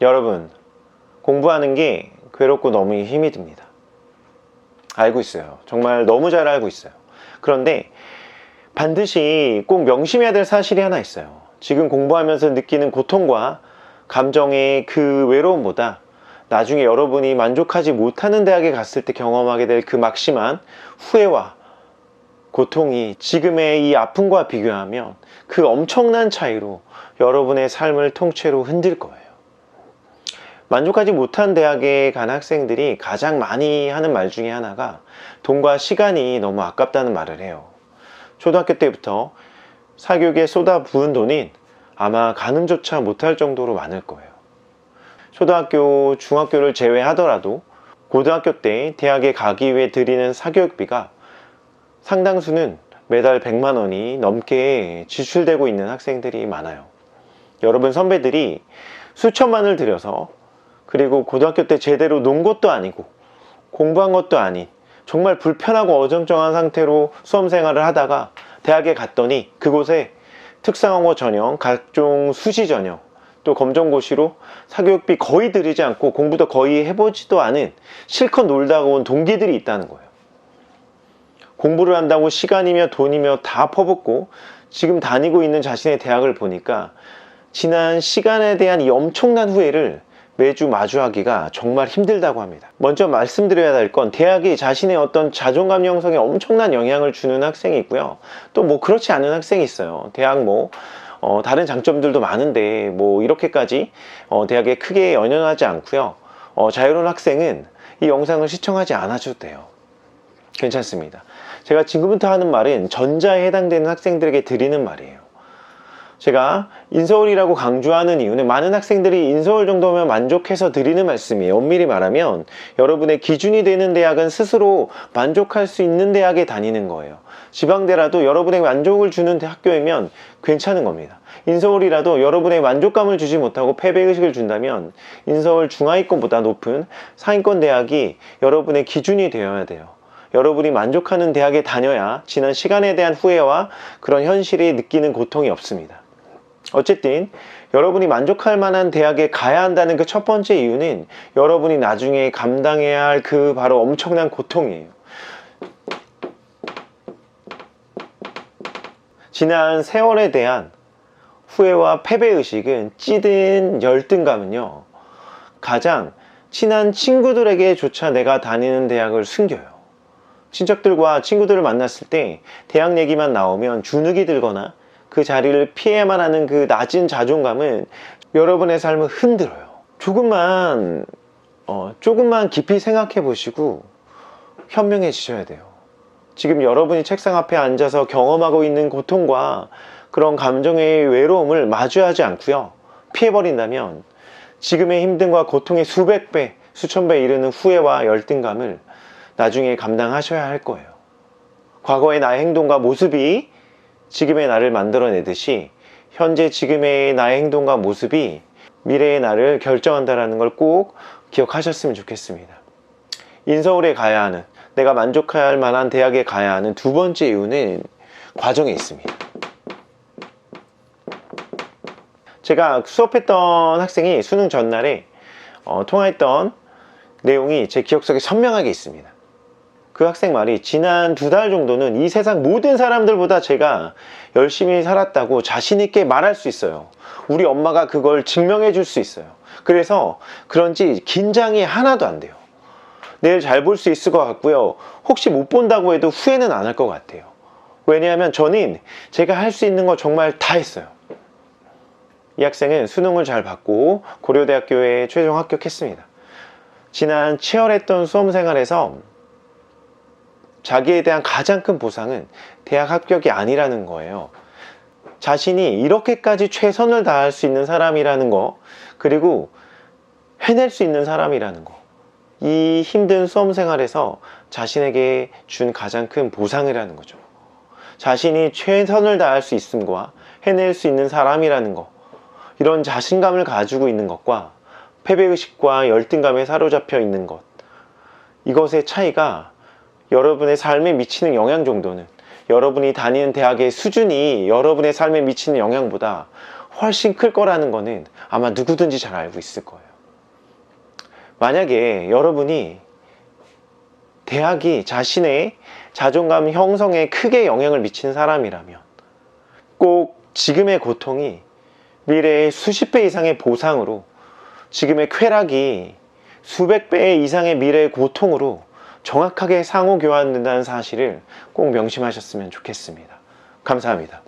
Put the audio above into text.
여러분, 공부하는 게 괴롭고 너무 힘이 듭니다. 알고 있어요. 정말 너무 잘 알고 있어요. 그런데 반드시 꼭 명심해야 될 사실이 하나 있어요. 지금 공부하면서 느끼는 고통과 감정의 그 외로움보다 나중에 여러분이 만족하지 못하는 대학에 갔을 때 경험하게 될 그 막심한 후회와 고통이 지금의 이 아픔과 비교하면 그 엄청난 차이로 여러분의 삶을 통째로 흔들 거예요. 만족하지 못한 대학에 간 학생들이 가장 많이 하는 말 중에 하나가 돈과 시간이 너무 아깝다는 말을 해요. 초등학교 때부터 사교육에 쏟아부은 돈이 아마 가늠조차 못할 정도로 많을 거예요. 초등학교, 중학교를 제외하더라도 고등학교 때 대학에 가기 위해 들이는 사교육비가 상당수는 매달 100만 원이 넘게 지출되고 있는 학생들이 많아요. 여러분 선배들이 수천만을 들여서 그리고 고등학교 때 제대로 논 것도 아니고 공부한 것도 아닌 정말 불편하고 어정쩡한 상태로 수험생활을 하다가 대학에 갔더니 그곳에 특성화고 전형, 각종 수시 전형, 또 검정고시로 사교육비 거의 들이지 않고 공부도 거의 해보지도 않은 실컷 놀다가 온 동기들이 있다는 거예요. 공부를 한다고 시간이며 돈이며 다 퍼붓고 지금 다니고 있는 자신의 대학을 보니까 지난 시간에 대한 이 엄청난 후회를 매주 마주하기가 정말 힘들다고 합니다. 먼저 말씀드려야 할 건 대학이 자신의 어떤 자존감 형성에 엄청난 영향을 주는 학생이 있고요. 또 뭐 그렇지 않은 학생이 있어요. 대학 다른 장점들도 많은데 이렇게까지 대학에 크게 연연하지 않고요. 자유로운 학생은 이 영상을 시청하지 않아줘도 돼요. 괜찮습니다. 제가 지금부터 하는 말은 전자에 해당되는 학생들에게 드리는 말이에요. 제가 인서울이라고 강조하는 이유는 많은 학생들이 인서울 정도면 만족해서 드리는 말씀이에요. 엄밀히 말하면 여러분의 기준이 되는 대학은 스스로 만족할 수 있는 대학에 다니는 거예요. 지방대라도 여러분의 만족을 주는 학교이면 괜찮은 겁니다. 인서울이라도 여러분의 만족감을 주지 못하고 패배의식을 준다면 인서울 중하위권보다 높은 상위권 대학이 여러분의 기준이 되어야 돼요. 여러분이 만족하는 대학에 다녀야 지난 시간에 대한 후회와 그런 현실이 느끼는 고통이 없습니다. 어쨌든 여러분이 만족할 만한 대학에 가야 한다는 그 첫 번째 이유는 여러분이 나중에 감당해야 할 그 바로 엄청난 고통이에요. 지난 세월에 대한 후회와 패배의식은 찌든 열등감은요, 가장 친한 친구들에게조차 내가 다니는 대학을 숨겨요. 친척들과 친구들을 만났을 때 대학 얘기만 나오면 주눅이 들거나 그 자리를 피해야만 하는 그 낮은 자존감은 여러분의 삶을 흔들어요. 조금만 깊이 생각해 보시고 현명해지셔야 돼요. 지금 여러분이 책상 앞에 앉아서 경험하고 있는 고통과 그런 감정의 외로움을 마주하지 않고요, 피해버린다면 지금의 힘듦과 고통의 수백 배, 수천 배 이르는 후회와 열등감을 나중에 감당하셔야 할 거예요. 과거의 나의 행동과 모습이 지금의 나를 만들어내듯이 현재 지금의 나의 행동과 모습이 미래의 나를 결정한다는 걸 꼭 기억하셨으면 좋겠습니다. 인서울에 가야 하는, 내가 만족할 만한 대학에 가야 하는 두 번째 이유는 과정에 있습니다. 제가 수업했던 학생이 수능 전날에 통화했던 내용이 제 기억 속에 선명하게 있습니다. 그 학생 말이 지난 2달 정도는 이 세상 모든 사람들보다 제가 열심히 살았다고 자신있게 말할 수 있어요. 우리 엄마가 그걸 증명해 줄 수 있어요. 그래서 그런지 긴장이 하나도 안 돼요. 내일 잘 볼 수 있을 것 같고요. 혹시 못 본다고 해도 후회는 안 할 것 같아요. 왜냐하면 저는 제가 할 수 있는 거 정말 다 했어요. 이 학생은 수능을 잘 받고 고려대학교에 최종 합격했습니다. 지난 치열했던 수험생활에서 자기에 대한 가장 큰 보상은 대학 합격이 아니라는 거예요. 자신이 이렇게까지 최선을 다할 수 있는 사람이라는 거, 그리고 해낼 수 있는 사람이라는 거, 이 힘든 수험생활에서 자신에게 준 가장 큰 보상이라는 거죠. 자신이 최선을 다할 수 있음과 해낼 수 있는 사람이라는 거, 이런 자신감을 가지고 있는 것과 패배의식과 열등감에 사로잡혀 있는 것, 이것의 차이가 여러분의 삶에 미치는 영향 정도는, 여러분이 다니는 대학의 수준이 여러분의 삶에 미치는 영향보다 훨씬 클 거라는 거는 아마 누구든지 잘 알고 있을 거예요. 만약에 여러분이 대학이 자신의 자존감 형성에 크게 영향을 미친 사람이라면 꼭 지금의 고통이 미래의 수십 배 이상의 보상으로, 지금의 쾌락이 수백 배 이상의 미래의 고통으로 정확하게 상호 교환된다는 사실을 꼭 명심하셨으면 좋겠습니다. 감사합니다.